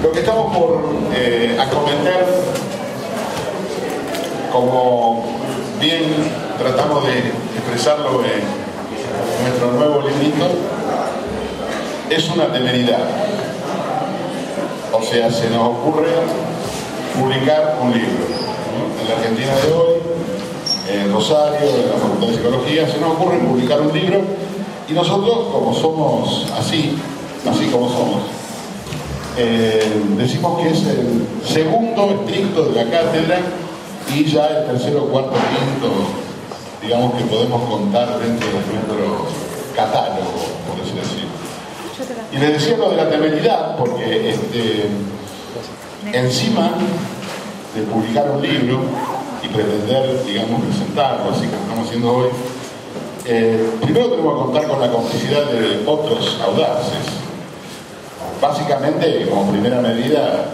Lo que estamos por acometer, como bien tratamos de expresarlo en nuestro nuevo librito, es una temeridad. O sea, se nos ocurre publicar un libro, ¿no? En la Argentina de hoy, en Rosario, en la Facultad de Psicología, se nos ocurre publicar un libro y nosotros, como somos así como somos, decimos que es el segundo estricto de la cátedra y ya el tercero, cuarto, quinto, digamos que podemos contar dentro de nuestro catálogo, por decir así. Y les decía lo de la temeridad, porque encima de publicar un libro y pretender, digamos, presentarlo, así como estamos haciendo hoy, primero tenemos que contar con la complicidad de otros audaces. Básicamente, como primera medida,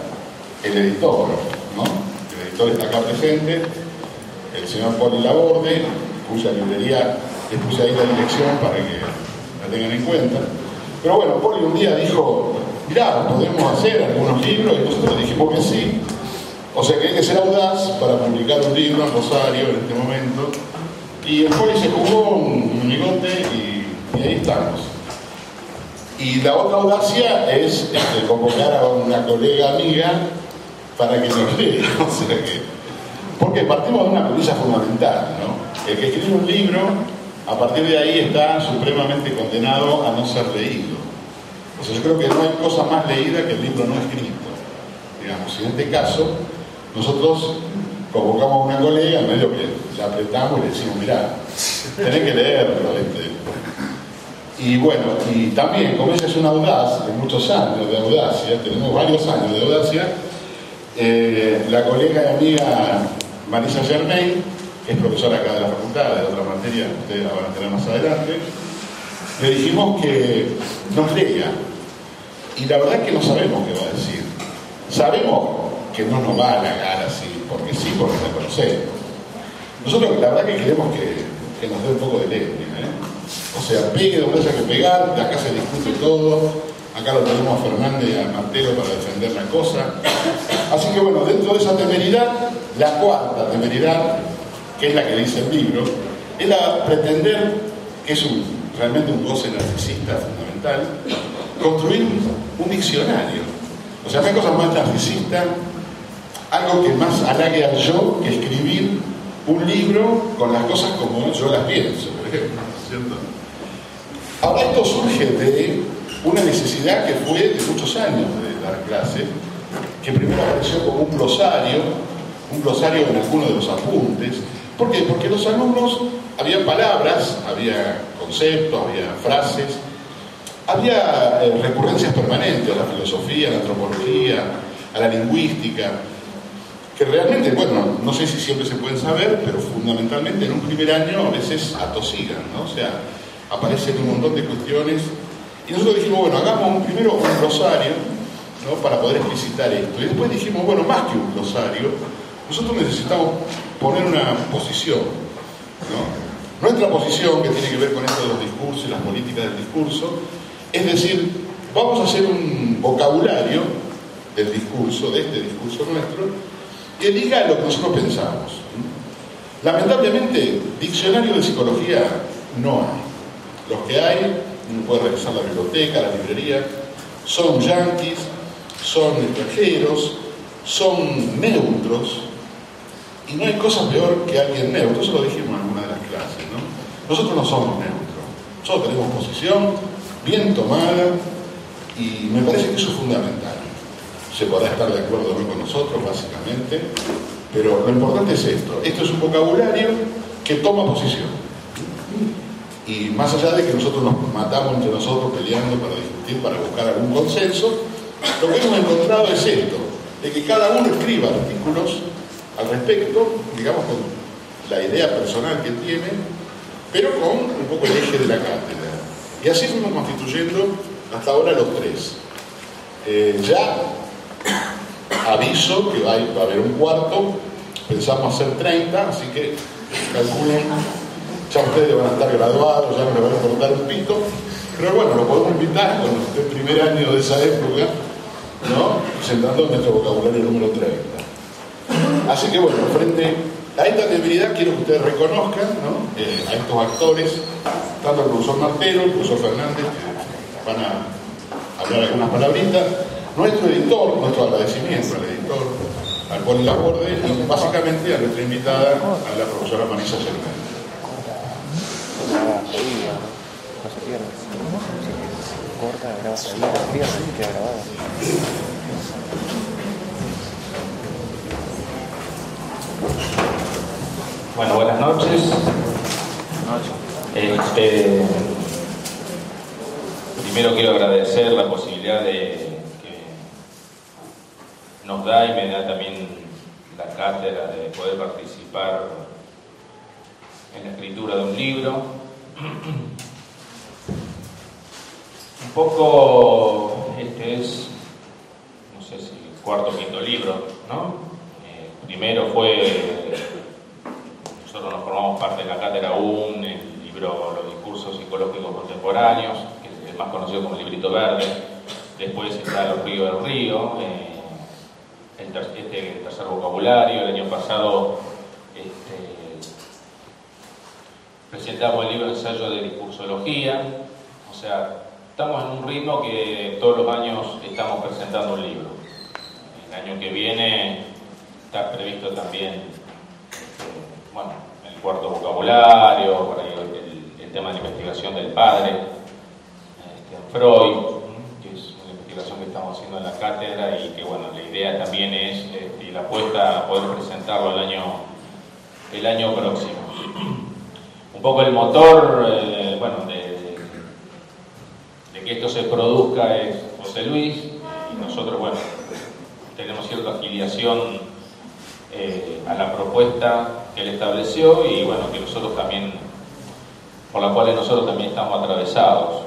el editor, ¿no? El editor está acá presente, el señor Poli Laborde, cuya librería les puse ahí la dirección para que la tengan en cuenta. Pero bueno, Poli un día dijo, mirá, podemos hacer algunos libros, y nosotros dijimos que sí. O sea que hay que ser audaz para publicar un libro en Rosario en este momento. Y el Poli se jugó un bigote y ahí estamos. Y la otra audacia es convocar a una colega amiga para que nos lea. O sea que, porque partimos de una premisa fundamental, ¿no? El que escribe un libro, a partir de ahí está supremamente condenado a no ser leído. O sea, yo creo que no hay cosa más leída que el libro no escrito. Digamos, y en este caso, nosotros convocamos a una colega, medio que la apretamos y le decimos, mirá, tenés que leerlo. Y bueno, y también, como ella es una audaz, de muchos años de audacia, tenemos varios años de audacia, la colega y amiga Marisa Germain, que es profesora acá de la facultad, de otra materia que ustedes la van a tener más adelante, le dijimos que nos lea. Y la verdad es que no sabemos qué va a decir. Sabemos que no nos va a halagar así, porque sí, porque la conocemos. Nosotros la verdad que queremos que nos dé un poco de leña, O sea, pegue donde haya que pegar, de acá se discute todo, acá lo tenemos a Fernández y a Martelo para defender la cosa. Así que bueno, dentro de esa temeridad, la cuarta temeridad, que es la que dice el libro, es la pretender, que es realmente un goce narcisista fundamental, construir un diccionario. O sea, no hay cosa más narcisista, algo que más halague al yo que escribir un libro con las cosas como yo las pienso, por ejemplo, ¿cierto? Ahora esto surge de una necesidad que fue de muchos años de dar clases, que primero apareció como un glosario en alguno de los apuntes. ¿Por qué? Porque los alumnos, había palabras, había conceptos, había frases, había recurrencias permanentes a la filosofía, a la antropología, a la lingüística, que realmente, bueno, no sé si siempre se pueden saber, pero fundamentalmente en un primer año a veces atosigan, ¿no? O sea, aparecen un montón de cuestiones, y nosotros dijimos, bueno, hagamos primero un glosario, ¿no? Para poder explicitar esto, y después dijimos, bueno, más que un glosario, nosotros necesitamos poner una posición, ¿no? Nuestra posición, que tiene que ver con esto de los discursos y las políticas del discurso, es decir, vamos a hacer un vocabulario del discurso, de este discurso nuestro, que diga lo que nosotros pensamos. Lamentablemente, diccionario de psicología no hay. Los que hay, uno puede revisar la biblioteca, la librería, son yanquis, son extranjeros, son neutros, y no hay cosa peor que alguien neutro. Eso lo dijimos en alguna de las clases, ¿no? Nosotros no somos neutros, nosotros tenemos posición bien tomada, y me parece que eso es fundamental. Se podrá estar de acuerdo o no con nosotros, básicamente, pero lo importante es esto. Esto es un vocabulario que toma posición. Y más allá de que nosotros nos matamos entre nosotros peleando para discutir, para buscar algún consenso, lo que hemos encontrado es esto, de que cada uno escriba artículos al respecto, digamos con la idea personal que tiene, pero con un poco el eje de la cátedra. Y así fuimos constituyendo hasta ahora los tres. Ya aviso que va a haber un cuarto, pensamos hacer 30, así que calculen, ya ustedes van a estar graduados, ya no me van a cortar un pito, pero bueno, lo podemos invitar con el primer año de esa época, ¿no? Presentando nuestro vocabulario número 30. Así que bueno, frente a esta debilidad quiero que ustedes reconozcan, ¿no? A estos actores, tanto el profesor Martero, el profesor Fernández, que van a hablar algunas palabritas, nuestro editor, nuestro agradecimiento al editor, al Poli Laborde, y básicamente a nuestra invitada, a la profesora Marisa Cermeño. No se pierde. Se corta, graba salida, pierde y queda grabado. Bueno, buenas noches. Primero quiero agradecer la posibilidad que nos da y me da también la cátedra de poder participar en la escritura de un libro. Un poco, este es, no sé si el cuarto o quinto libro, ¿no? Primero fue, nosotros nos formamos parte de la cátedra UN, el libro Los discursos psicológicos contemporáneos, que es el más conocido como el librito verde. Después está Los ríos del río, el tercer vocabulario. El año pasado presentamos el libro Ensayo de Discursología. O sea, estamos en un ritmo que todos los años estamos presentando un libro. El año que viene está previsto también, bueno, el cuarto vocabulario, por ahí el tema de la investigación del padre, Freud, que es una investigación que estamos haciendo en la cátedra y que, bueno, la idea también es, y la apuesta a poder presentarlo el año próximo. Un poco el motor, bueno, de que esto se produzca es José Luis, y nosotros, bueno, tenemos cierta afiliación a la propuesta que él estableció y, bueno, que nosotros también, por la cual nosotros también estamos atravesados,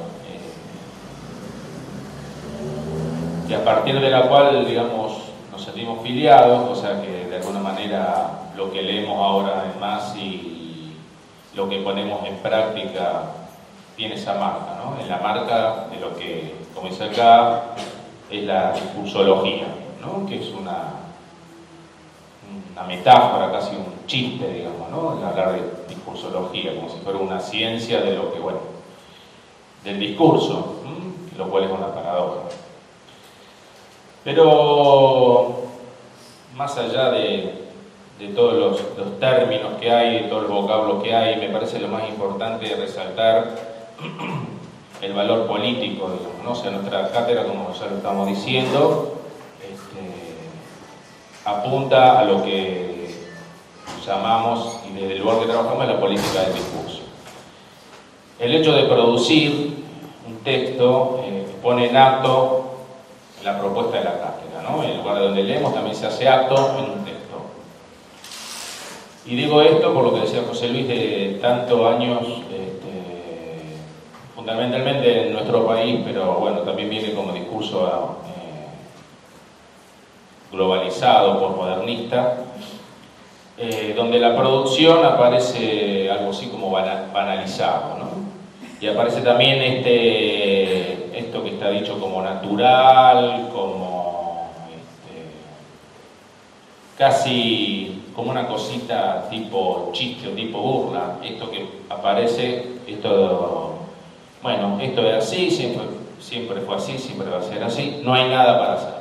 y a partir de la cual, digamos, nos sentimos filiados, o sea que de alguna manera lo que leemos ahora en más y lo que ponemos en práctica tiene esa marca, ¿no? En la marca de lo que, como dice acá, es la discursología, ¿no? Que es una metáfora, casi un chiste, digamos, ¿no? El hablar de discursología, como si fuera una ciencia de lo que, bueno, del discurso, lo cual es una paradoja. Pero más allá de todos los términos que hay, de todo el vocablo que hay, me parece lo más importante resaltar el valor político, digamos, ¿no? O sea, nuestra cátedra, como ya lo estamos diciendo, apunta a lo que llamamos, y desde el lugar que trabajamos, la política del discurso. El hecho de producir un texto pone en acto la propuesta de la cátedra, ¿no? En el lugar donde leemos también se hace acto en un texto. Y digo esto por lo que decía José Luis, de tantos años, fundamentalmente en nuestro país, pero bueno, también viene como discurso globalizado, postmodernista, donde la producción aparece algo así como banalizado, ¿no? Y aparece también esto que está dicho como natural, como casi como una cosita tipo chiste o tipo burla. Esto que aparece, bueno, esto es así, siempre fue así, siempre va a ser así, no hay nada para hacer.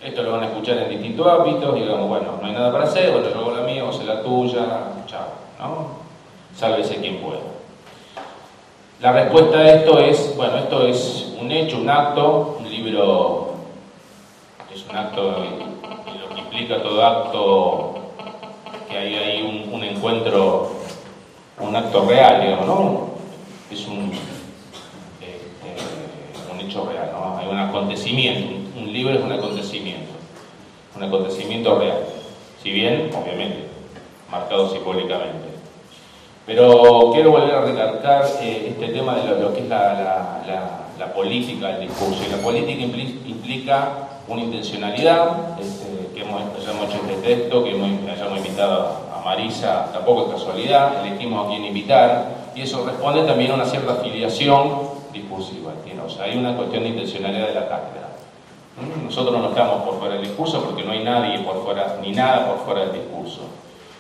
Esto lo van a escuchar en distintos ámbitos, y digamos, bueno, no hay nada para hacer, bueno, yo hago la mía, vos haces la tuya, chao, ¿no? Sálvese quien pueda. La respuesta a esto es, bueno, esto es un hecho, un acto, un libro es un acto, y lo que implica todo acto, que hay ahí un encuentro, un acto real, digamos, ¿no? Es un hecho real, ¿no? Hay un acontecimiento, un libro es un acontecimiento real, si bien, obviamente, marcado simbólicamente. Pero quiero volver a recalcar este tema de lo que es la política del discurso. Y la política implica una intencionalidad, que hayamos hecho este texto, que hayamos invitado a Marisa, tampoco es casualidad, elegimos a quién invitar, y eso responde también a una cierta afiliación discursiva, ¿entiendes? O sea, hay una cuestión de intencionalidad de la cátedra. nosotros no estamos por fuera del discurso porque no hay nadie por fuera, ni nada por fuera del discurso.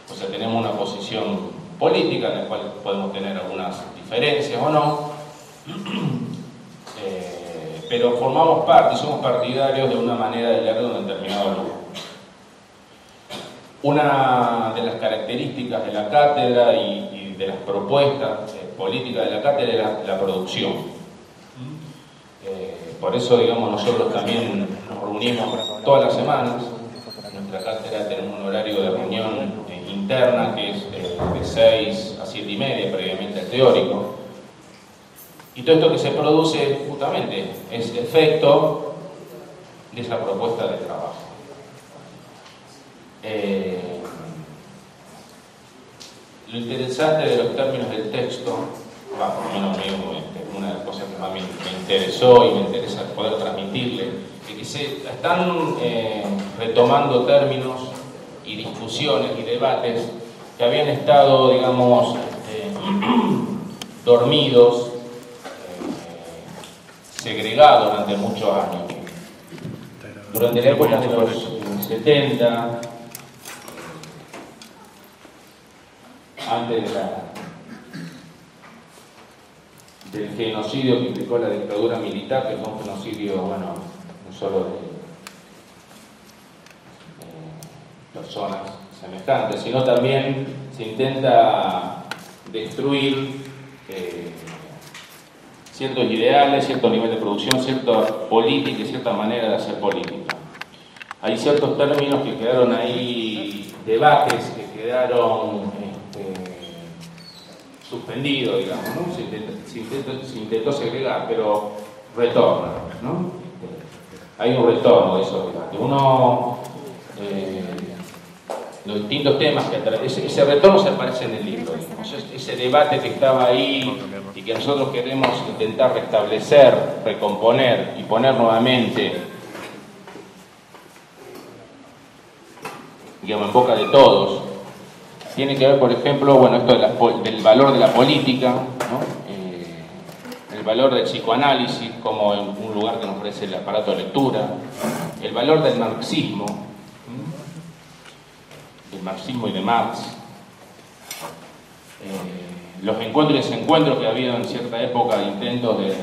O sea, tenemos una posición política en la cual podemos tener algunas diferencias o no, pero formamos parte y somos partidarios de una manera de leer de un determinado lugar. Una de las características de la cátedra y de las propuestas políticas de la cátedra es la producción. Por eso, digamos, nosotros también nos reunimos todas las semanas. En nuestra cátedra tenemos un horario de reunión interna que es de 6 a 7 y media, previamente al teórico. Y todo esto que se produce justamente es efecto de esa propuesta de trabajo. Lo interesante de los términos del texto, por lo menos una de las cosas que más me interesó y me interesa poder transmitirle, es que se están retomando términos y discusiones y debates que habían estado, digamos, dormidos, segregados durante muchos años. Durante la época de los 70, antes del genocidio que implicó la dictadura militar, que fue un genocidio, bueno, no solo de personas semejantes, sino también se intenta destruir ciertos ideales, cierto nivel de producción, cierta política y cierta manera de hacer política. Hay ciertos términos que quedaron ahí, debates que quedaron suspendidos, digamos, ¿no? Se intentó segregar, pero retorna, ¿no? Hay un retorno de esos debates. Los distintos temas que ese retorno se aparece en el libro, digamos. Ese debate que estaba ahí y que nosotros queremos intentar restablecer, recomponer y poner nuevamente, digamos, en boca de todos, tiene que ver, por ejemplo, bueno, esto del valor de la política, ¿no? El valor del psicoanálisis como un lugar que nos ofrece el aparato de lectura, el valor del marxismo, del marxismo y de Marx, los encuentros y desencuentros que ha habido en cierta época, intentos de,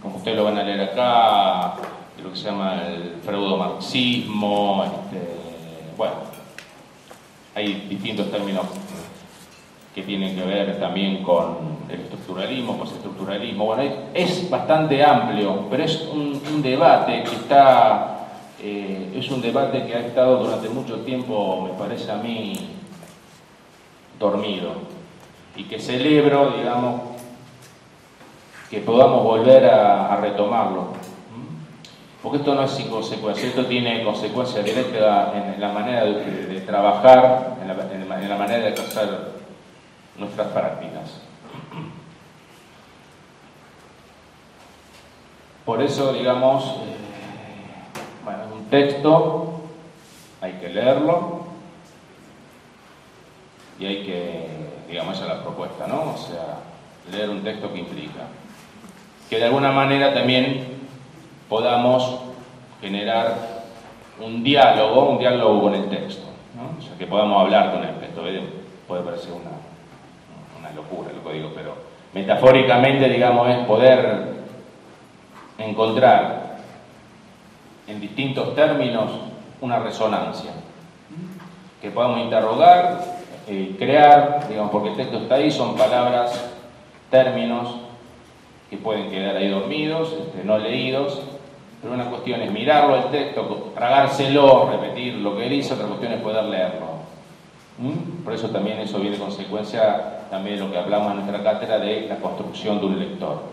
como ustedes lo van a leer acá, de lo que se llama el freudomarxismo, bueno, hay distintos términos que tienen que ver también con el estructuralismo, postestructuralismo. Bueno, es bastante amplio, pero es un debate que está, es un debate que ha estado durante mucho tiempo, me parece a mí, dormido, y que celebro, digamos, que podamos volver a retomarlo. Porque esto no es sin consecuencia, esto tiene consecuencia directa en la manera de trabajar, en la manera de hacer nuestras prácticas. Por eso, digamos, bueno, un texto hay que leerlo y hay que, digamos, esa es la propuesta, ¿no? O sea, leer un texto que implica que de alguna manera también podamos generar un diálogo con el texto, ¿no? O sea, que podamos hablar con el texto. Puede parecer una locura lo que digo, pero metafóricamente, digamos, es poder encontrar en distintos términos una resonancia, que podamos interrogar, crear, digamos, porque el texto está ahí, son palabras, términos que pueden quedar ahí dormidos, no leídos. Pero una cuestión es mirarlo el texto, tragárselo, repetir lo que dice, otra cuestión es poder leerlo. Por eso también eso viene consecuencia también de lo que hablamos en nuestra cátedra de la construcción de un lector.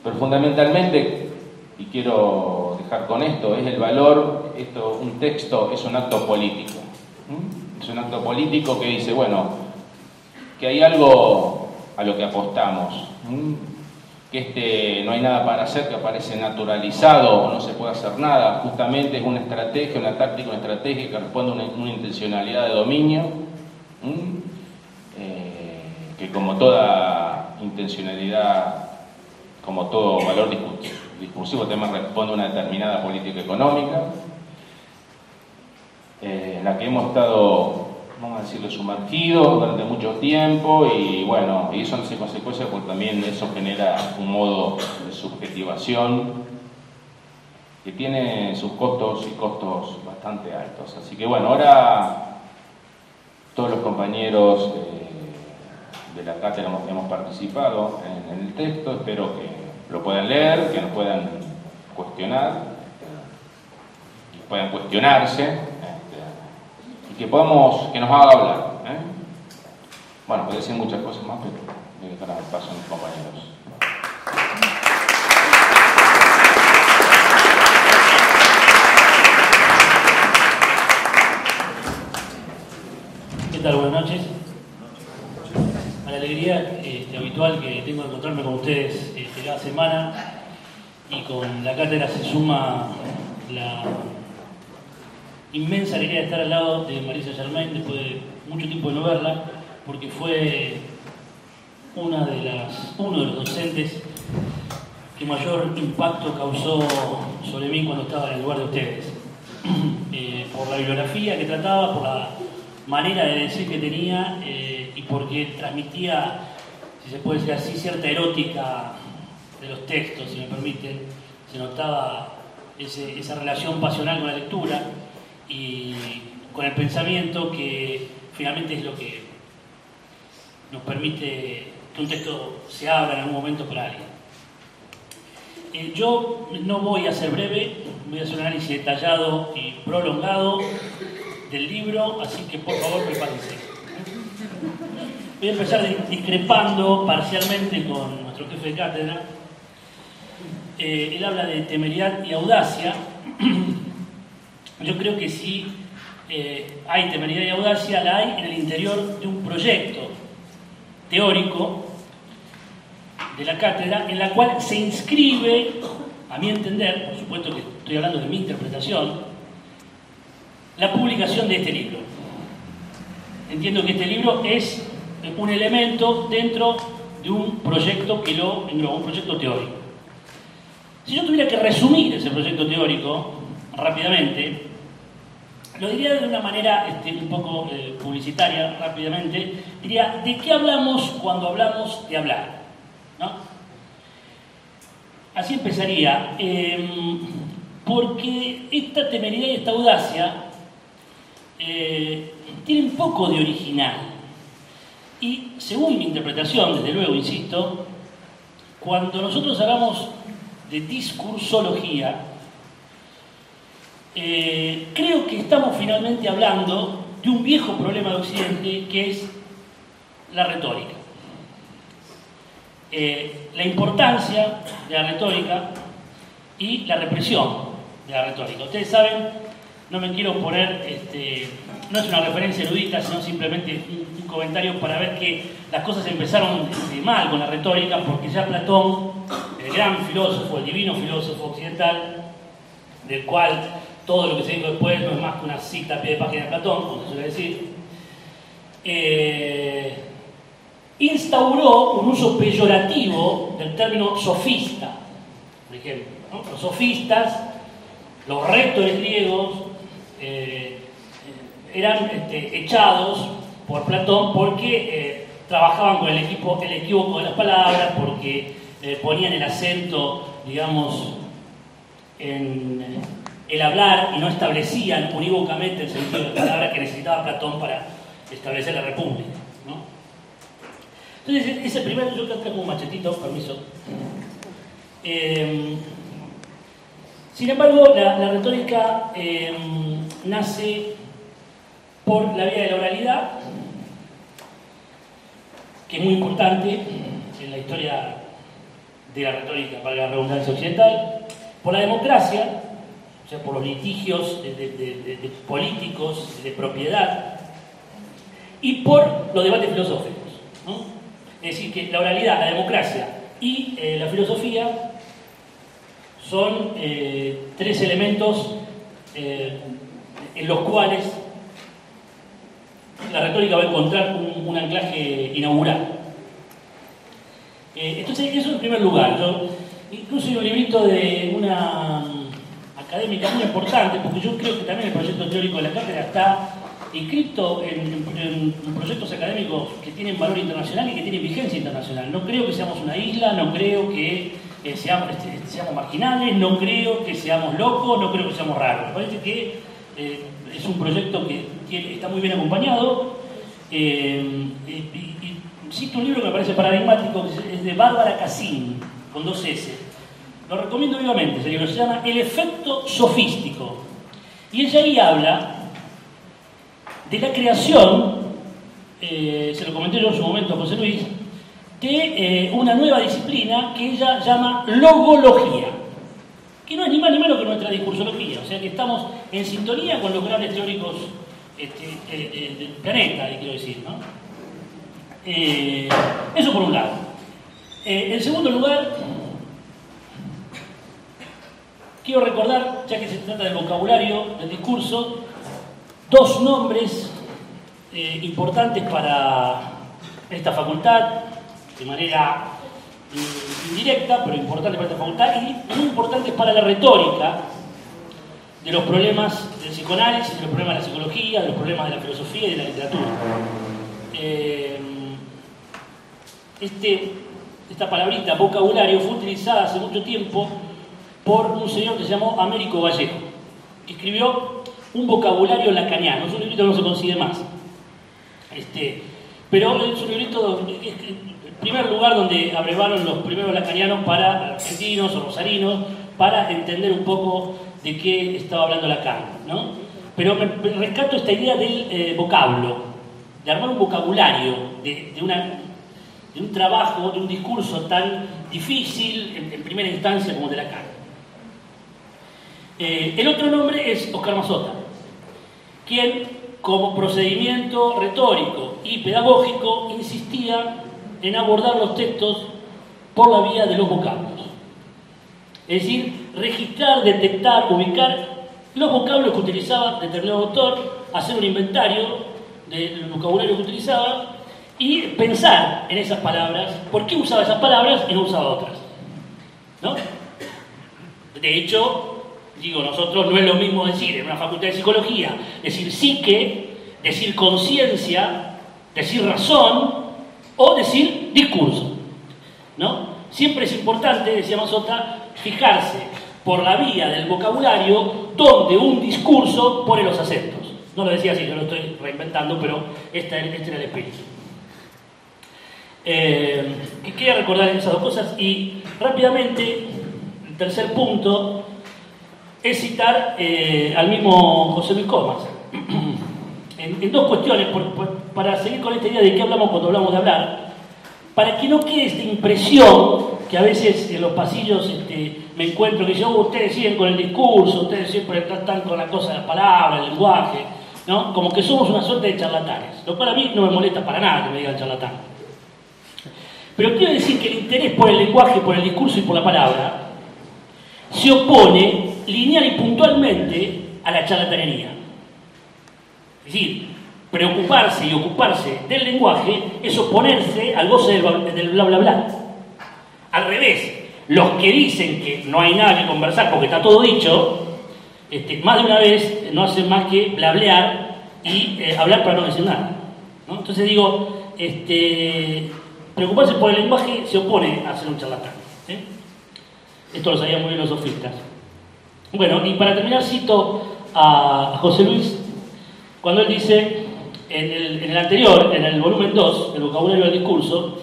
Pero fundamentalmente, y quiero dejar con esto, es el valor, un texto es un acto político. Es un acto político que dice, bueno, que hay algo a lo que apostamos. Que no hay nada para hacer, que aparece naturalizado o no se puede hacer nada, justamente es una estrategia, una táctica, una estrategia que responde a una intencionalidad de dominio, que como toda intencionalidad, como todo valor discursivo también responde a una determinada política económica, en la que hemos estado, vamos a decirlo, sumergidos durante mucho tiempo, y bueno, y eso no es consecuencia porque también eso genera un modo de subjetivación que tiene sus costos y costos bastante altos. Así que bueno, ahora todos los compañeros de la cátedra hemos participado en el texto, espero que lo puedan leer, que nos puedan cuestionar, que puedan cuestionarse, y que nos haga hablar. Bueno, puedo decir muchas cosas más, pero voy a dejar el paso a mis compañeros. ¿Qué tal? Buenas noches. A la alegría habitual que tengo de encontrarme con ustedes cada semana, y con la cátedra se suma la inmensa alegría de estar al lado de Marisa Germain después de mucho tiempo de no verla, porque fue uno de los docentes que mayor impacto causó sobre mí cuando estaba en el lugar de ustedes. Por la bibliografía que trataba, por la manera de decir que tenía, y porque transmitía, si se puede decir así, cierta erótica de los textos, si me permiten. Se notaba esa relación pasional con la lectura y con el pensamiento, que finalmente es lo que nos permite que un texto se abra en algún momento para alguien. Yo no voy a ser breve, voy a hacer un análisis detallado y prolongado del libro, así que por favor prepárense. Voy a empezar discrepando parcialmente con nuestro jefe de cátedra. Él habla de temeridad y audacia. Yo creo que sí hay temeridad y audacia, la hay en el interior de un proyecto teórico de la cátedra, en la cual se inscribe, a mi entender, por supuesto que estoy hablando de mi interpretación, la publicación de este libro. Entiendo que este libro es un elemento dentro de un proyecto que lo engloba, un proyecto teórico. Si yo tuviera que resumir ese proyecto teórico rápidamente, lo diría de una manera un poco publicitaria, rápidamente. Diría, ¿de qué hablamos cuando hablamos de hablar? ¿No? Así empezaría, porque esta temeridad y esta audacia tienen poco de original. Y según mi interpretación, desde luego, insisto, cuando nosotros hablamos de discursología, creo que estamos finalmente hablando de un viejo problema de Occidente, que es la retórica. La importancia de la retórica y la represión de la retórica. Ustedes saben, no me quiero poner, no es una referencia erudita, sino simplemente un comentario para ver que las cosas empezaron mal con la retórica, porque ya Platón, el gran filósofo, el divino filósofo occidental, del cual todo lo que se dijo después no es más que una cita a pie de página de Platón, como se suele decir, instauró un uso peyorativo del término sofista, por ejemplo, ¿no? Los sofistas, los rectores griegos, eran echados por Platón porque trabajaban con el equívoco de las palabras, porque ponían el acento, digamos, en el hablar y no establecían unívocamente el sentido de la palabra que necesitaba Platón para establecer la república, ¿no? Entonces, ese primero, yo creo que como un machetito, permiso. Sin embargo, la retórica nace por la vía de la oralidad, que es muy importante en la historia de la retórica, para la redundancia occidental, por la democracia, o sea, por los litigios de políticos, de propiedad, y por los debates filosóficos, ¿no? Es decir, que la oralidad, la democracia y la filosofía son tres elementos en los cuales la retórica va a encontrar un anclaje inaugural. Entonces, eso en primer lugar. Yo Incluso hay un librito de una académica muy importante, porque yo creo que también el proyecto teórico de la cátedra está inscrito en proyectos académicos que tienen valor internacional y que tienen vigencia internacional. No creo que seamos una isla, no creo que seamos marginales, no creo que seamos locos, no creo que seamos raros. Me parece que es un proyecto que está muy bien acompañado. Y cito un libro que me parece paradigmático, que es de Bárbara Cassin, con 2 S. Lo recomiendo vivamente, ese libro se llama El efecto sofístico. Y ella ahí habla de la creación, se lo comenté yo en su momento a José Luis, de una nueva disciplina que ella llama logología, que no es ni más ni menos que nuestra discursología, o sea que estamos en sintonía con los grandes teóricos del planeta, quiero decir, ¿no? Eso por un lado. En segundo lugar, quiero recordar, ya que se trata del vocabulario, del discurso, 2 nombres importantes para esta facultad, de manera indirecta, pero importante para esta facultad, y muy importantes para la retórica de los problemas del psicoanálisis, de los problemas de la psicología, de los problemas de la filosofía y de la literatura. Esta palabrita, vocabulario, fue utilizada hace mucho tiempo por un señor que se llamó Américo Vallejo, que escribió un vocabulario lacaniano. Es un librito que no se consigue más. Pero es un librito, el primer lugar donde abrevaron los primeros lacanianos para argentinos o rosarinos, para entender un poco de qué estaba hablando Lacan, ¿no? Pero me rescato esta idea del vocablo, de armar un vocabulario, de un trabajo, de un discurso tan difícil en primera instancia como el de Lacan. El otro nombre es Oscar Mazota, quien, como procedimiento retórico y pedagógico, insistía en abordar los textos por la vía de los vocablos. Es decir, registrar, detectar, ubicar los vocablos que utilizaba determinado autor, hacer un inventario del vocabulario que utilizaba y pensar en esas palabras, por qué usaba esas palabras y no usaba otras, ¿no? De hecho, digo, nosotros no es lo mismo decir en una facultad de psicología, decir psique, decir conciencia, decir razón o decir discurso, ¿no? Siempre es importante, decía Mazota, fijarse por la vía del vocabulario donde un discurso pone los acentos. No lo decía así, yo lo estoy reinventando, pero este era el espíritu. Quería recordar esas 2 cosas y rápidamente, el tercer punto es citar al mismo José Luis Comas en 2 cuestiones, para seguir con esta idea de qué hablamos cuando hablamos de hablar, para que no quede esta impresión que a veces en los pasillos me encuentro que dicen, ustedes siguen con el discurso, ustedes siempre están con la cosa de la palabra, el lenguaje, ¿no? Como que somos una suerte de charlatanes, lo cual a mí no me molesta para nada que me digan charlatán. Pero quiero decir que el interés por el lenguaje, por el discurso y por la palabra se opone lineal y puntualmente a la charlatanería. Es decir, preocuparse y ocuparse del lenguaje es oponerse al goce del bla bla bla. Al revés, los que dicen que no hay nada que conversar porque está todo dicho, más de una vez no hacen más que blablear y hablar para no decir nada, ¿no? Entonces digo, preocuparse por el lenguaje se opone a ser un charlatán, ¿sí? Esto lo sabían muy bien los sofistas. Bueno, y para terminar cito a José Luis cuando él dice en el anterior, en el volumen 2, el vocabulario del discurso,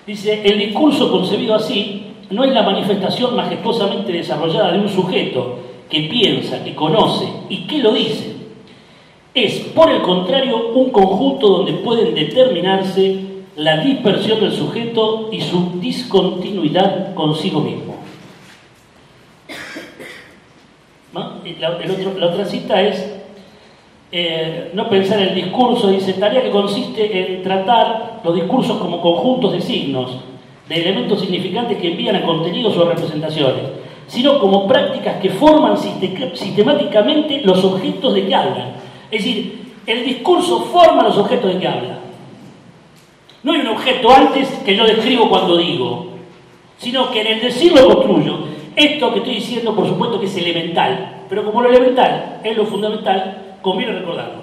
dice: el discurso concebido así no es la manifestación majestuosamente desarrollada de un sujeto que piensa, que conoce y que lo dice. Es, por el contrario, un conjunto donde pueden determinarse la dispersión del sujeto y su discontinuidad consigo mismo. ¿No? La otra cita es no pensar en el discurso, dice, tarea que consiste en tratar los discursos como conjuntos de signos, de elementos significantes que envían a contenidos o a representaciones, sino como prácticas que forman sistemáticamente los objetos de que hablan. Es decir, el discurso forma los objetos de que habla. No hay un objeto antes que yo describo cuando digo. sino que en el decirlo construyo. Esto que estoy diciendo, por supuesto que es elemental, pero como lo elemental es lo fundamental, conviene recordarlo.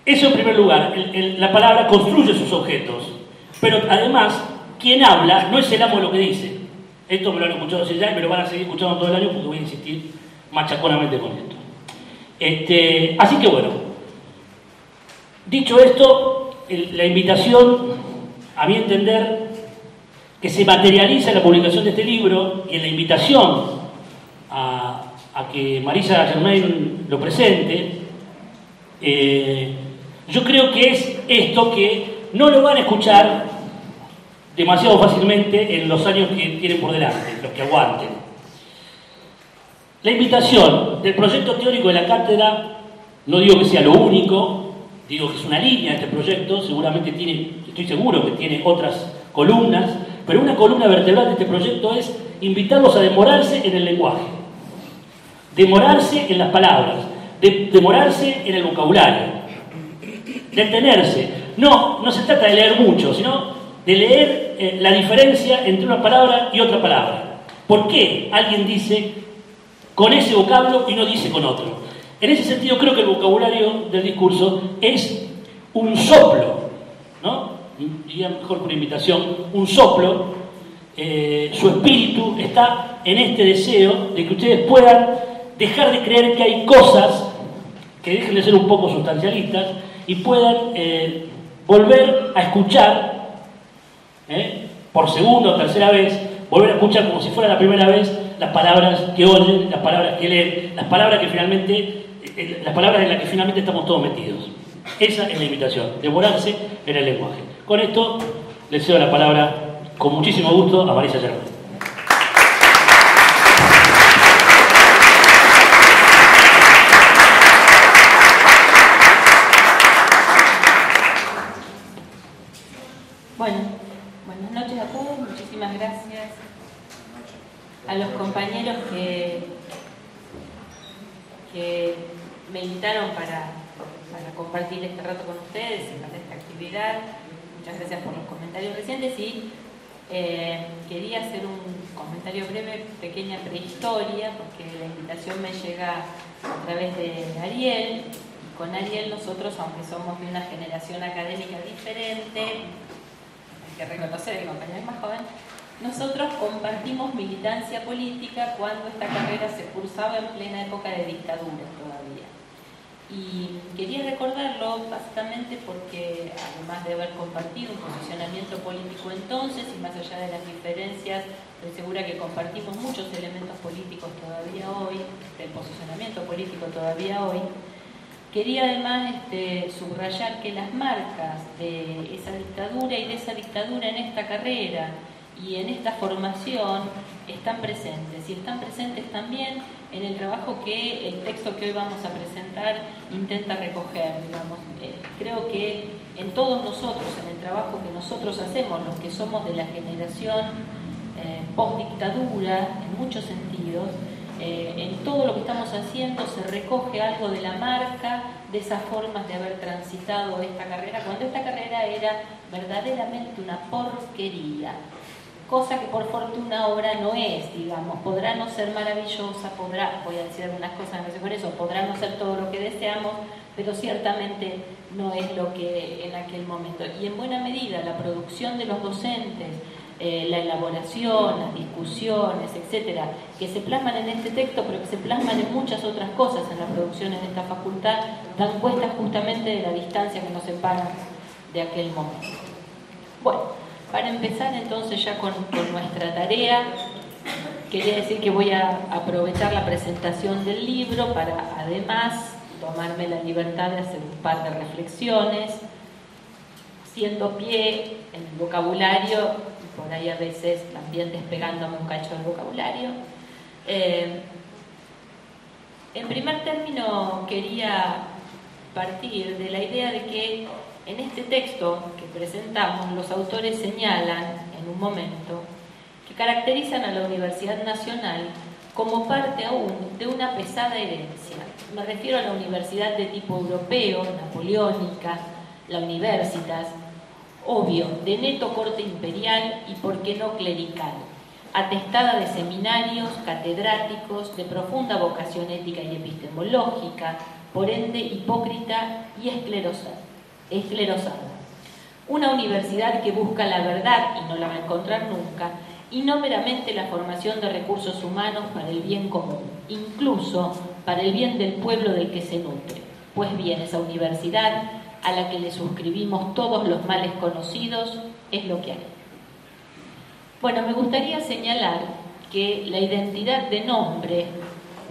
Eso en primer lugar, la palabra construye sus objetos, pero además, quien habla no es el amo de lo que dice. Esto me lo han escuchado hace ya y me lo van a seguir escuchando todo el año porque voy a insistir machaconamente con esto. Así que bueno, dicho esto, la invitación, a mi entender, que se materializa en la publicación de este libro y en la invitación a que Marisa Germain lo presente, yo creo que es esto que no lo van a escuchar demasiado fácilmente en los años que tienen por delante, los que aguanten. La invitación del proyecto teórico de la cátedra, no digo que sea lo único, digo que es una línea este proyecto, seguramente tiene, estoy seguro que tiene otras columnas, pero una columna vertebral de este proyecto es invitarlos a demorarse en el lenguaje, demorarse en las palabras, demorarse en el vocabulario, detenerse. No se trata de leer mucho, sino de leer la diferencia entre una palabra y otra palabra. ¿Por qué alguien dice con ese vocablo y no dice con otro? En ese sentido creo que el vocabulario del discurso es un soplo, ¿no? Diría mejor que una invitación, un soplo. Su espíritu está en este deseo de que ustedes puedan dejar de creer que hay cosas que dejen de ser un poco sustancialistas y puedan volver a escuchar por segunda o tercera vez, volver a escuchar como si fuera la primera vez las palabras que oyen, las palabras que leen, las palabras que finalmente, las palabras en las que finalmente estamos todos metidos. Esa es la invitación, demorarse en el lenguaje. Con esto le cedo la palabra con muchísimo gusto a Marisa Germain. Bueno, buenas noches a todos, muchísimas gracias a los compañeros que me invitaron para compartir este rato con ustedes y para esta actividad. Muchas gracias por los comentarios recientes y quería hacer un comentario breve, pequeña prehistoria, porque la invitación me llega a través de Ariel. Y con Ariel nosotros, aunque somos de una generación académica diferente, hay que reconocer, el compañero es más joven, nosotros compartimos militancia política cuando esta carrera se cursaba en plena época de dictadura todavía. Y quería recordarlo básicamente porque, además de haber compartido un posicionamiento político entonces, y más allá de las diferencias, estoy segura que compartimos muchos elementos políticos todavía hoy, del posicionamiento político todavía hoy, quería además subrayar que las marcas de esa dictadura y de esa dictadura en esta carrera y en esta formación están presentes, y están presentes también en el trabajo que el texto que hoy vamos a presentar intenta recoger, digamos. Creo que en todos nosotros, en el trabajo que nosotros hacemos, los que somos de la generación post-dictadura, en muchos sentidos, en todo lo que estamos haciendo se recoge algo de la marca de esas formas de haber transitado esta carrera, cuando esta carrera era verdaderamente una porquería. Cosa que por fortuna ahora no es, digamos, podrá no ser maravillosa, voy a decir algunas cosas, no sé por eso, podrá no ser todo lo que deseamos, pero ciertamente no es lo que en aquel momento. Y en buena medida la producción de los docentes, la elaboración, las discusiones, etcétera, que se plasman en este texto, pero que se plasman en muchas otras cosas en las producciones de esta facultad, dan cuenta justamente de la distancia que nos separa de aquel momento. Bueno, para empezar entonces ya con nuestra tarea, quería decir que voy a aprovechar la presentación del libro para además tomarme la libertad de hacer un par de reflexiones, haciendo pie en el vocabulario, por ahí a veces también despegándome un cacho del vocabulario. En primer término quería partir de la idea de que en este texto que presentamos, los autores señalan en un momento que caracterizan a la Universidad Nacional como parte aún de una pesada herencia. Me refiero a la universidad de tipo europeo, napoleónica, la Universitas, obvio, de neto corte imperial y por qué no clerical, atestada de seminarios, catedráticos, de profunda vocación ética y epistemológica, por ende hipócrita y esclerosada. Una universidad que busca la verdad y no la va a encontrar nunca, y no meramente la formación de recursos humanos para el bien común, incluso para el bien del pueblo del que se nutre. Pues bien, esa universidad a la que le suscribimos todos los males conocidos es lo que hay. Bueno, me gustaría señalar que la identidad de nombre,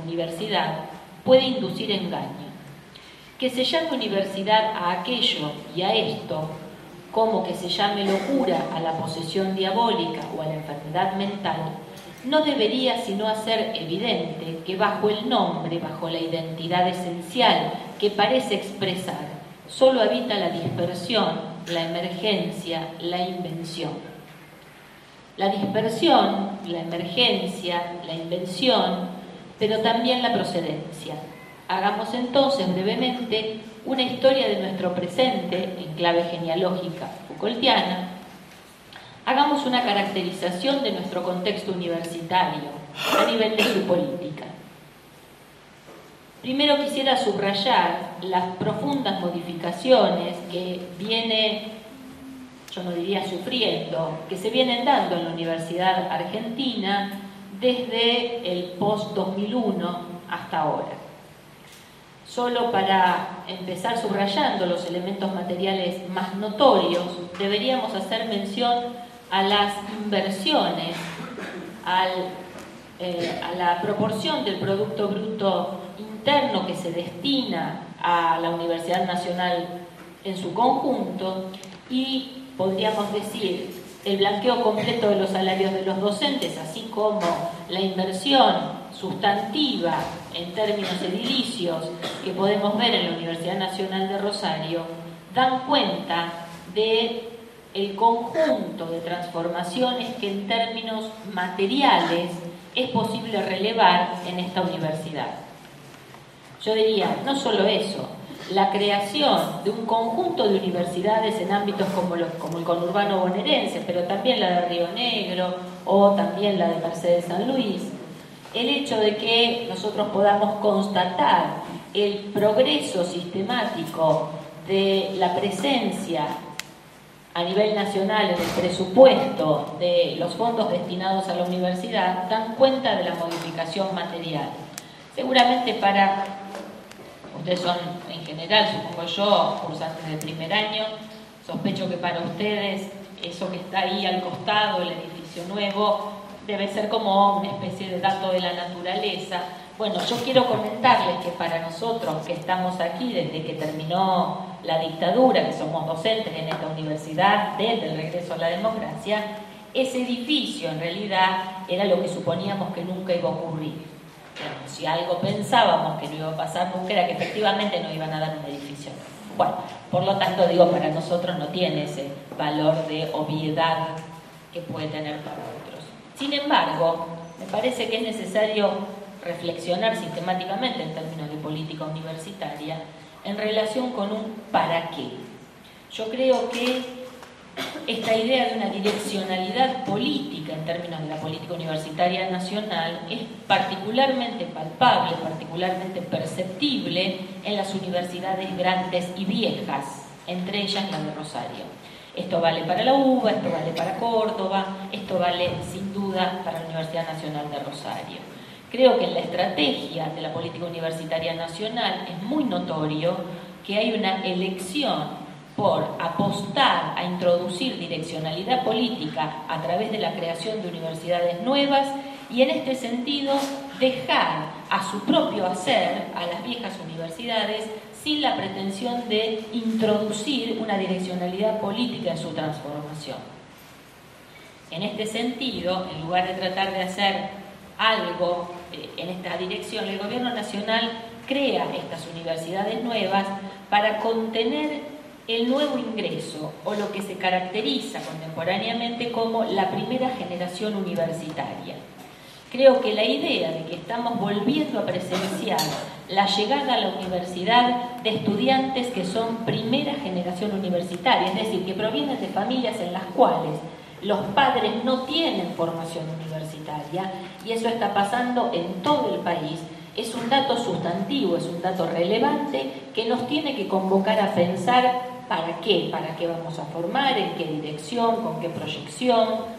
universidad, puede inducir engaño. Que se llame universidad a aquello y a esto, como que se llame locura a la posesión diabólica o a la enfermedad mental, no debería sino hacer evidente que bajo el nombre, bajo la identidad esencial que parece expresar, solo habita la dispersión, la emergencia, la invención. La dispersión, la emergencia, la invención, pero también la procedencia. Hagamos entonces brevemente una historia de nuestro presente en clave genealógica Foucaultiana. Hagamos una caracterización de nuestro contexto universitario a nivel de su política. Primero quisiera subrayar las profundas modificaciones que viene, yo no diría sufriendo, que se vienen dando en la Universidad Argentina desde el post-2001 hasta ahora. Solo para empezar subrayando los elementos materiales más notorios, deberíamos hacer mención a las inversiones, a la proporción del Producto Bruto Interno que se destina a la Universidad Nacional en su conjunto y, podríamos decir, el blanqueo completo de los salarios de los docentes, así como la inversión sustantiva en términos edilicios que podemos ver en la Universidad Nacional de Rosario, dan cuenta de el conjunto de transformaciones que en términos materiales es posible relevar en esta universidad. Yo diría, no solo eso, la creación de un conjunto de universidades en ámbitos como el conurbano bonaerense, pero también la de Río Negro o también la de Mercedes San Luis, el hecho de que nosotros podamos constatar el progreso sistemático de la presencia a nivel nacional en el presupuesto de los fondos destinados a la universidad, dan cuenta de la modificación material. Seguramente ustedes son en general, supongo yo, cursantes de primer año, sospecho que para ustedes eso que está ahí al costado, el edificio nuevo, debe ser como una especie de dato de la naturaleza. Bueno, yo quiero comentarles que para nosotros que estamos aquí desde que terminó la dictadura, que somos docentes en esta universidad desde el regreso a la democracia, ese edificio en realidad era lo que suponíamos que nunca iba a ocurrir. Si algo pensábamos que no iba a pasar nunca era que efectivamente no iban a dar un edificio. Bueno, por lo tanto digo, para nosotros no tiene ese valor de obviedad que puede tener para otros. Sin embargo, me parece que es necesario reflexionar sistemáticamente en términos de política universitaria en relación con un para qué. Yo creo que esta idea de una direccionalidad política en términos de la política universitaria nacional es particularmente palpable, particularmente perceptible en las universidades grandes y viejas, entre ellas la de Rosario. Esto vale para la UBA, esto vale para Córdoba, esto vale sin duda para la Universidad Nacional de Rosario. Creo que en la estrategia de la política universitaria nacional es muy notorio que hay una elección por apostar a introducir direccionalidad política a través de la creación de universidades nuevas y en este sentido dejar a su propio hacer a las viejas universidades sin la pretensión de introducir una direccionalidad política en su transformación. En este sentido, en lugar de tratar de hacer algo en esta dirección, el Gobierno Nacional crea estas universidades nuevas para contener el nuevo ingreso, o lo que se caracteriza contemporáneamente como la primera generación universitaria. Creo que la idea de que estamos volviendo a presenciar la llegada a la universidad de estudiantes que son primera generación universitaria, es decir, que provienen de familias en las cuales los padres no tienen formación universitaria, y eso está pasando en todo el país, es un dato sustantivo, es un dato relevante que nos tiene que convocar a pensar para qué vamos a formar, en qué dirección, con qué proyección.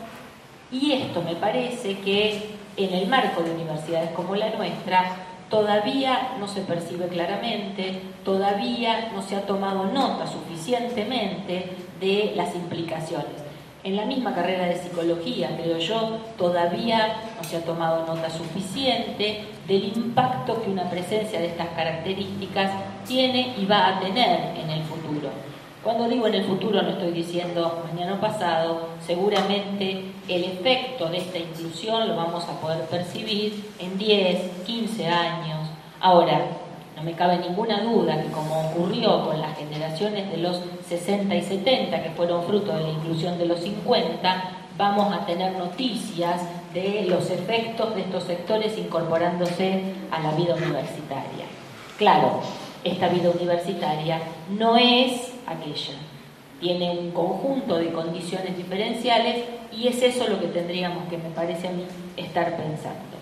Y esto me parece que en el marco de universidades como la nuestra todavía no se percibe claramente, todavía no se ha tomado nota suficientemente de las implicaciones. En la misma carrera de psicología, creo yo, todavía no se ha tomado nota suficiente del impacto que una presencia de estas características tiene y va a tener en el futuro. Cuando digo en el futuro no estoy diciendo mañana o pasado, seguramente el efecto de esta inclusión lo vamos a poder percibir en 10, 15 años. Ahora, no me cabe ninguna duda que como ocurrió con las generaciones de los 60 y 70, que fueron fruto de la inclusión de los 50, vamos a tener noticias de los efectos de estos sectores incorporándose a la vida universitaria. Claro, esta vida universitaria no es aquella, tiene un conjunto de condiciones diferenciales y es eso lo que tendríamos que, me parece a mí, estar pensando.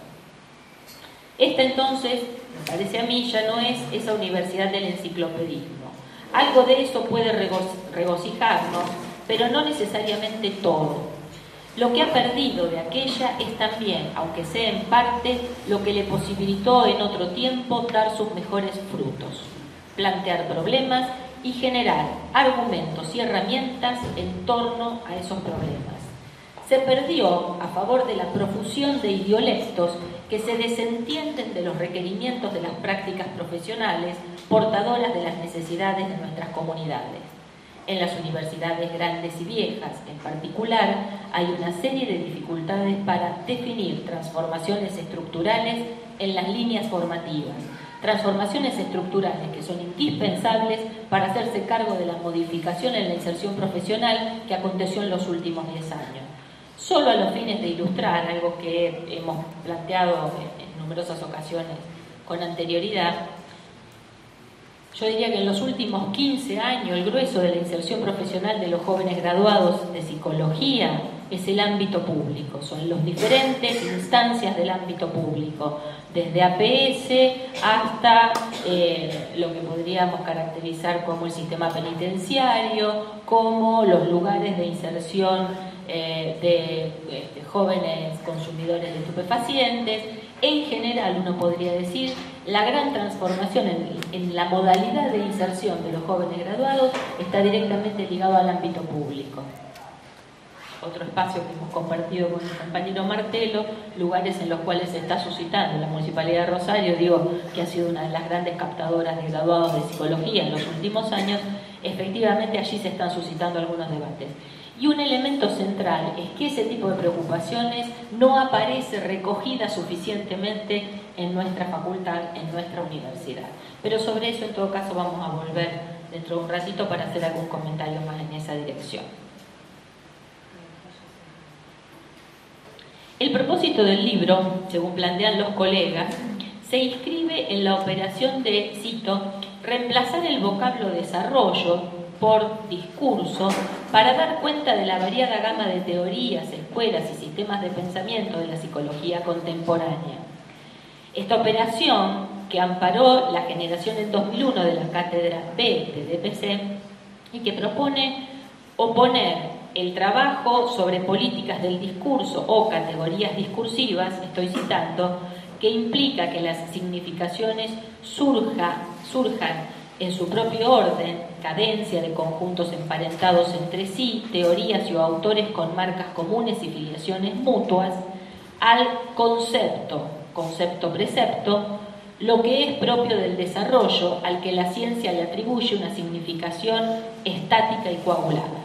Esta entonces, me parece a mí, ya no es esa universidad del enciclopedismo. Algo de eso puede regocijarnos, pero no necesariamente todo. Lo que ha perdido de aquella es también, aunque sea en parte, lo que le posibilitó en otro tiempo dar sus mejores frutos, plantear problemas y generar argumentos y herramientas en torno a esos problemas. Se perdió a favor de la profusión de idiolectos que se desentienden de los requerimientos de las prácticas profesionales portadoras de las necesidades de nuestras comunidades. En las universidades grandes y viejas, en particular, hay una serie de dificultades para definir transformaciones estructurales en las líneas formativas, transformaciones estructurales que son indispensables para hacerse cargo de la modificación en la inserción profesional que aconteció en los últimos 10 años. Solo a los fines de ilustrar algo que hemos planteado en numerosas ocasiones con anterioridad, yo diría que en los últimos 15 años el grueso de la inserción profesional de los jóvenes graduados de psicología es el ámbito público, son las diferentes instancias del ámbito público, desde APS hasta lo que podríamos caracterizar como el sistema penitenciario, como los lugares de inserción de jóvenes consumidores de estupefacientes. En general, uno podría decir, la gran transformación en la modalidad de inserción de los jóvenes graduados está directamente ligado al ámbito público. Otro espacio que hemos compartido con el compañero Martelo, lugares en los cuales se está suscitando. La Municipalidad de Rosario, digo, que ha sido una de las grandes captadoras de graduados de psicología en los últimos años, efectivamente allí se están suscitando algunos debates. Y un elemento central es que ese tipo de preocupaciones no aparece recogida suficientemente en nuestra facultad, en nuestra universidad. Pero sobre eso, en todo caso, vamos a volver dentro de un ratito para hacer algún comentario más en esa dirección. El propósito del libro, según plantean los colegas, se inscribe en la operación de, cito, reemplazar el vocablo desarrollo por discurso para dar cuenta de la variada gama de teorías, escuelas y sistemas de pensamiento de la psicología contemporánea. Esta operación, que amparó la generación en 2001 de la cátedra B de DPC y que propone oponer el trabajo sobre políticas del discurso o categorías discursivas, estoy citando, que implica que las significaciones surjan en su propio orden, cadencia de conjuntos emparentados entre sí, teorías y autores con marcas comunes y filiaciones mutuas, al concepto-precepto, lo que es propio del desarrollo, al que la ciencia le atribuye una significación estática y coagulada.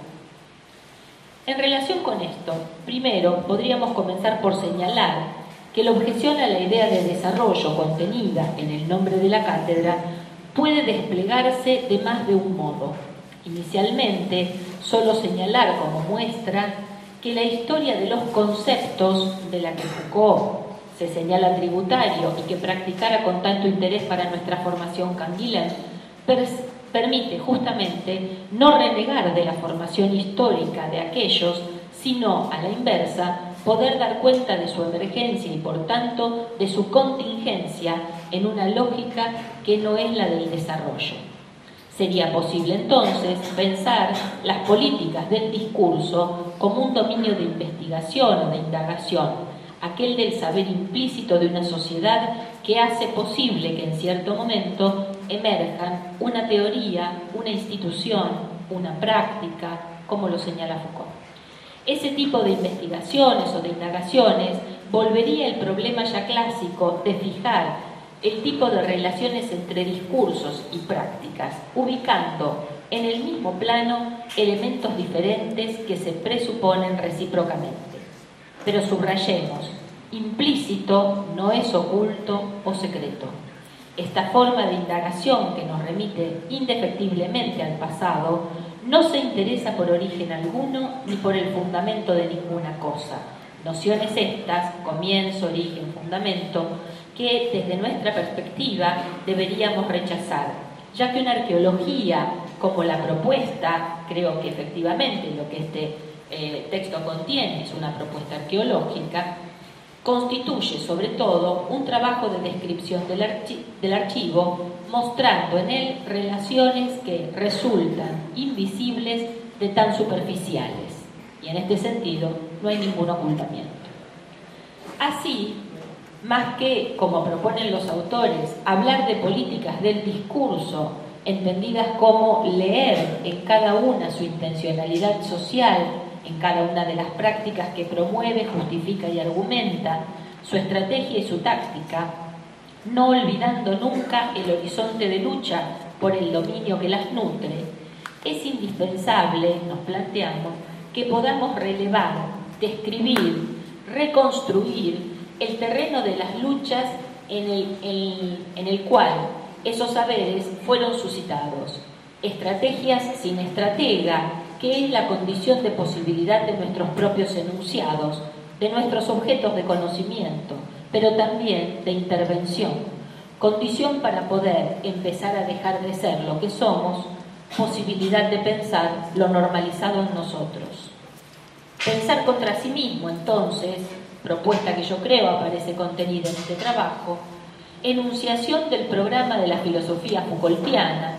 En relación con esto, primero podríamos comenzar por señalar que la objeción a la idea de desarrollo contenida en el nombre de la cátedra puede desplegarse de más de un modo. Inicialmente, solo señalar como muestra que la historia de los conceptos de la que Foucault se señala tributario y que practicara con tanto interés para nuestra formación Canguilhem, permite justamente no renegar de la formación histórica de aquellos, sino a la inversa, poder dar cuenta de su emergencia y por tanto de su contingencia en una lógica que no es la del desarrollo. Sería posible entonces pensar las políticas del discurso como un dominio de investigación o de indagación, aquel del saber implícito de una sociedad que hace posible que en cierto momento emerjan una teoría, una institución, una práctica, como lo señala Foucault. Ese tipo de investigaciones o de indagaciones volvería el problema ya clásico de fijar el tipo de relaciones entre discursos y prácticas, ubicando en el mismo plano elementos diferentes que se presuponen recíprocamente. Pero subrayemos, implícito no es oculto o secreto. Esta forma de indagación que nos remite indefectiblemente al pasado no se interesa por origen alguno ni por el fundamento de ninguna cosa. Nociones estas, comienzo, origen, fundamento, que desde nuestra perspectiva deberíamos rechazar, ya que una arqueología como la propuesta, creo que efectivamente lo que este texto contiene es una propuesta arqueológica, constituye sobre todo un trabajo de descripción del archivo, mostrando en él relaciones que resultan invisibles de tan superficiales, y en este sentido no hay ningún ocultamiento. Así, más que, como proponen los autores, hablar de políticas del discurso, entendidas como leer en cada una su intencionalidad social, en cada una de las prácticas que promueve, justifica y argumenta, su estrategia y su táctica, no olvidando nunca el horizonte de lucha por el dominio que las nutre, es indispensable, nos planteamos, que podamos relevar, describir, reconstruir el terreno de las luchas en el cual esos saberes fueron suscitados. Estrategias sin estratega, que es la condición de posibilidad de nuestros propios enunciados, de nuestros objetos de conocimiento, pero también de intervención, condición para poder empezar a dejar de ser lo que somos, posibilidad de pensar lo normalizado en nosotros. Pensar contra sí mismo, entonces, propuesta que yo creo aparece contenida en este trabajo, enunciación del programa de la filosofía Foucaultiana,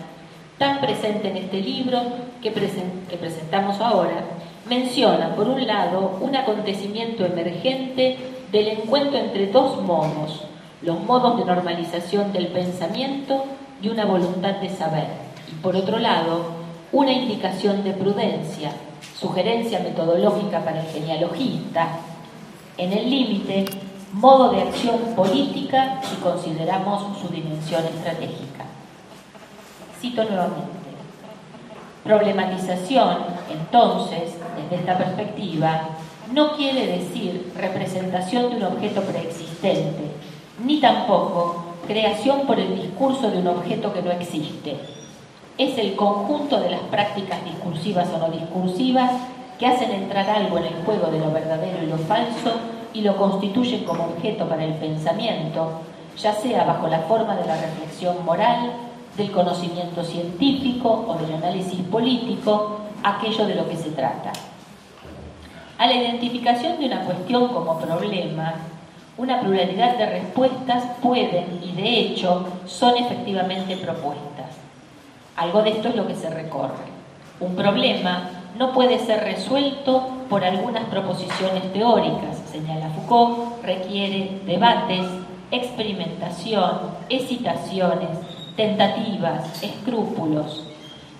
tan presente en este libro que presentamos ahora, menciona, por un lado, un acontecimiento emergente del encuentro entre dos modos, los modos de normalización del pensamiento y una voluntad de saber, y por otro lado, una indicación de prudencia, sugerencia metodológica para el genealogista, en el límite, modo de acción política si consideramos su dimensión estratégica. Cito nuevamente. Problematización, entonces, desde esta perspectiva, no quiere decir representación de un objeto preexistente, ni tampoco creación por el discurso de un objeto que no existe. Es el conjunto de las prácticas discursivas o no discursivas que hacen entrar algo en el juego de lo verdadero y lo falso y lo constituyen como objeto para el pensamiento, ya sea bajo la forma de la reflexión moral, del conocimiento científico o del análisis político, aquello de lo que se trata. A la identificación de una cuestión como problema, una pluralidad de respuestas pueden y de hecho son efectivamente propuestas. Algo de esto es lo que se recorre. Un problema no puede ser resuelto por algunas proposiciones teóricas, señala Foucault, requiere debates, experimentación, hesitaciones, tentativas, escrúpulos.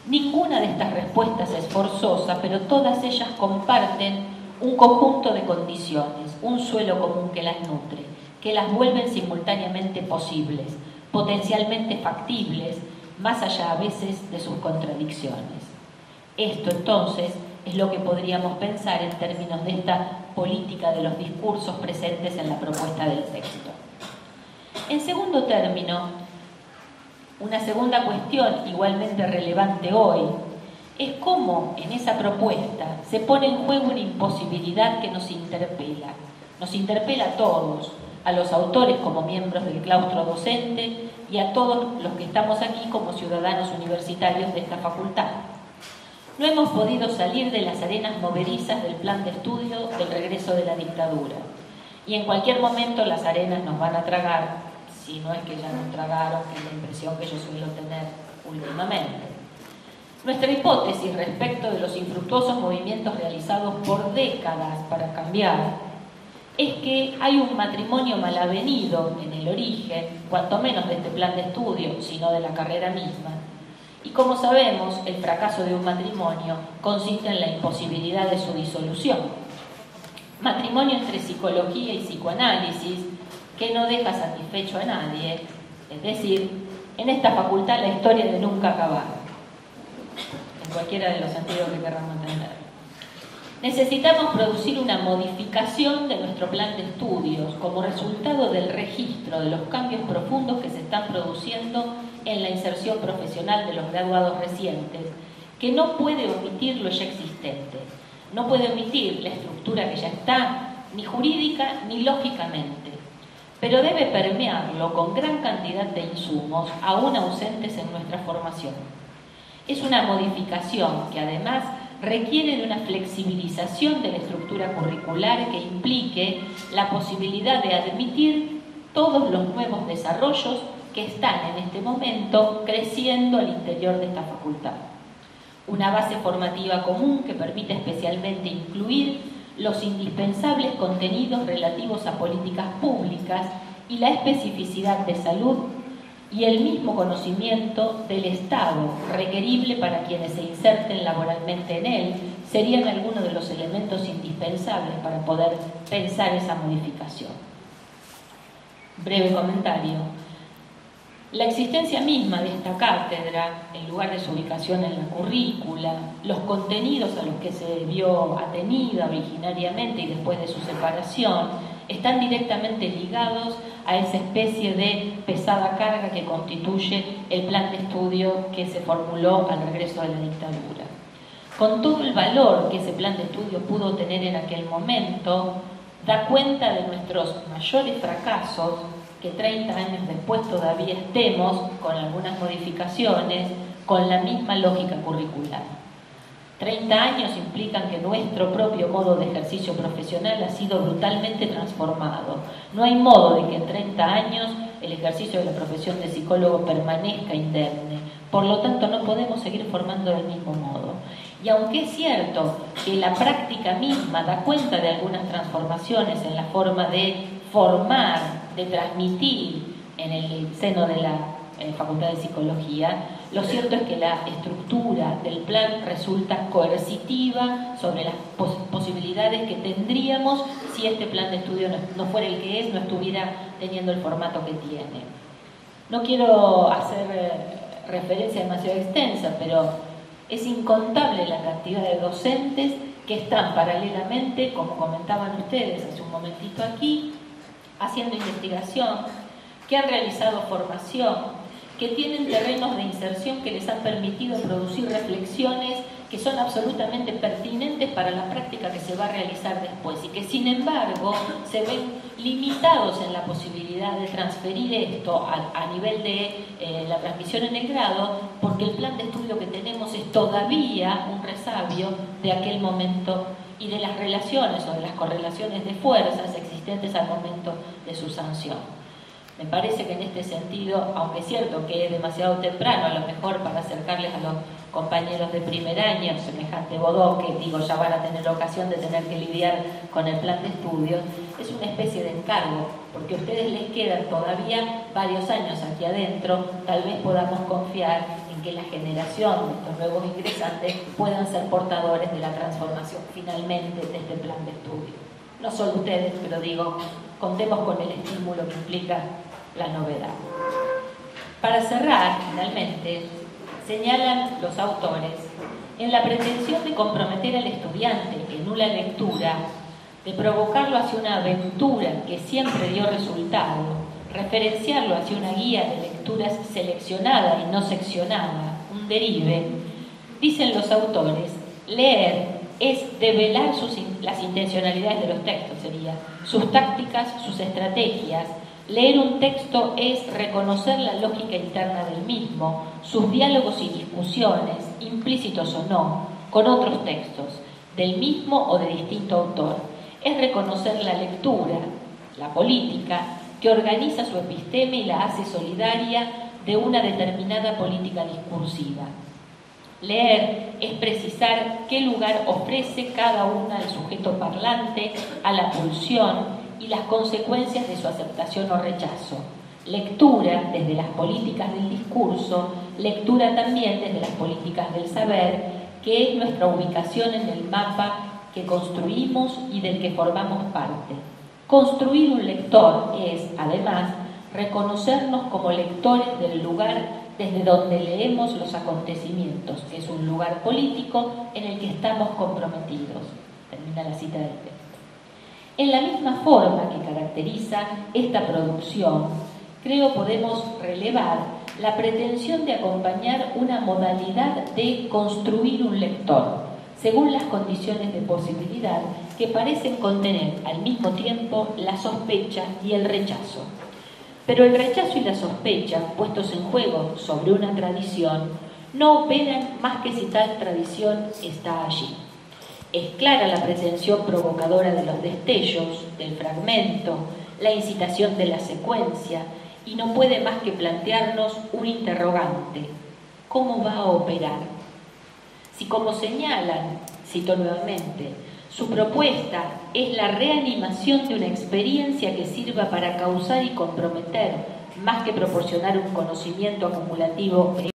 Ninguna de estas respuestas es forzosa, pero todas ellas comparten un conjunto de condiciones, un suelo común que las nutre, que las vuelven simultáneamente posibles, potencialmente factibles, más allá a veces de sus contradicciones. Esto entonces es lo que podríamos pensar en términos de esta política de los discursos presentes en la propuesta del texto. En segundo término, una segunda cuestión igualmente relevante hoy es cómo en esa propuesta se pone en juego una imposibilidad que nos interpela a todos, a los autores como miembros del claustro docente y a todos los que estamos aquí como ciudadanos universitarios de esta facultad. No hemos podido salir de las arenas movedizas del plan de estudio del regreso de la dictadura. Y en cualquier momento las arenas nos van a tragar, si no es que ya nos tragaron, que es la impresión que yo suelo tener últimamente. Nuestra hipótesis respecto de los infructuosos movimientos realizados por décadas para cambiar es que hay un matrimonio malavenido en el origen, cuanto menos de este plan de estudio, sino de la carrera misma. Y como sabemos, el fracaso de un matrimonio consiste en la imposibilidad de su disolución. Matrimonio entre psicología y psicoanálisis que no deja satisfecho a nadie, es decir, en esta facultad la historia de nunca acabar, en cualquiera de los sentidos que queramos entender. Necesitamos producir una modificación de nuestro plan de estudios como resultado del registro de los cambios profundos que se están produciendo en la inserción profesional de los graduados recientes, que no puede omitir lo ya existente, no puede omitir la estructura que ya está, ni jurídica ni lógicamente, pero debe permearlo con gran cantidad de insumos aún ausentes en nuestra formación. Es una modificación que además requiere de una flexibilización de la estructura curricular que implique la posibilidad de admitir todos los nuevos desarrollos que están en este momento creciendo al interior de esta facultad. Una base formativa común que permite especialmente incluir los indispensables contenidos relativos a políticas públicas y la especificidad de salud y el mismo conocimiento del Estado requerible para quienes se inserten laboralmente en él, serían algunos de los elementos indispensables para poder pensar esa modificación. Breve comentario. La existencia misma de esta cátedra, en lugar de su ubicación en la currícula, los contenidos a los que se vio atenida originariamente y después de su separación, están directamente ligados a esa especie de pesada carga que constituye el plan de estudio que se formuló al regreso de la dictadura. Con todo el valor que ese plan de estudio pudo tener en aquel momento, da cuenta de nuestros mayores fracasos, que 30 años después todavía estemos, con algunas modificaciones, con la misma lógica curricular. 30 años implican que nuestro propio modo de ejercicio profesional ha sido brutalmente transformado. No hay modo de que en 30 años el ejercicio de la profesión de psicólogo permanezca indemne. Por lo tanto, no podemos seguir formando del mismo modo. Y aunque es cierto que la práctica misma da cuenta de algunas transformaciones en la forma de formar, de transmitir en el seno de la Facultad de Psicología, lo cierto es que la estructura del plan resulta coercitiva sobre las posibilidades que tendríamos si este plan de estudio no fuera el que es, no estuviera teniendo el formato que tiene. No quiero hacer referencia demasiado extensa, pero es incontable la cantidad de docentes que están paralelamente, como comentaban ustedes hace un momentito aquí, haciendo investigación, que han realizado formación, que tienen terrenos de inserción que les han permitido producir reflexiones que son absolutamente pertinentes para la práctica que se va a realizar después y que sin embargo se ven limitados en la posibilidad de transferir esto a nivel de la transmisión en el grado, porque el plan de estudio que tenemos es todavía un resabio de aquel momento y de las relaciones o de las correlaciones de fuerzas existentes al momento de su sanción. Me parece que en este sentido, aunque es cierto que es demasiado temprano, a lo mejor para acercarles a los compañeros de primer año, semejante bodó que digo ya van a tener ocasión de tener que lidiar con el plan de estudios, es una especie de encargo, porque a ustedes les quedan todavía varios años aquí adentro, tal vez podamos confiar en que la generación de estos nuevos ingresantes puedan ser portadores de la transformación finalmente de este plan de estudio. No solo ustedes, pero digo, contemos con el estímulo que implica la novedad. Para cerrar, finalmente, señalan los autores, en la pretensión de comprometer al estudiante en una lectura, de provocarlo hacia una aventura que siempre dio resultado, referenciarlo hacia una guía de lecturas seleccionada y no seccionada, un derive, dicen los autores, leer es develar las intencionalidades de los textos, sería, sus tácticas, sus estrategias. Leer un texto es reconocer la lógica interna del mismo, sus diálogos y discusiones, implícitos o no, con otros textos, del mismo o de distinto autor. Es reconocer la lectura, la política, que organiza su episteme y la hace solidaria de una determinada política discursiva. Leer es precisar qué lugar ofrece cada una al sujeto parlante, a la pulsión y las consecuencias de su aceptación o rechazo. Lectura desde las políticas del discurso, lectura también desde las políticas del saber, que es nuestra ubicación en el mapa que construimos y del que formamos parte. Construir un lector es, además, reconocernos como lectores del lugar desde donde leemos los acontecimientos, que es un lugar político en el que estamos comprometidos. Termina la cita del texto. En la misma forma que caracteriza esta producción, creo podemos relevar la pretensión de acompañar una modalidad de construir un lector, según las condiciones de posibilidad que parecen contener al mismo tiempo la sospecha y el rechazo. Pero el rechazo y la sospecha, puestos en juego sobre una tradición, no operan más que si tal tradición está allí. Es clara la pretensión provocadora de los destellos, del fragmento, la incitación de la secuencia, y no puede más que plantearnos un interrogante: ¿cómo va a operar? Si, como señalan, cito nuevamente, su propuesta es la reanimación de una experiencia que sirva para causar y comprometer, más que proporcionar un conocimiento acumulativo e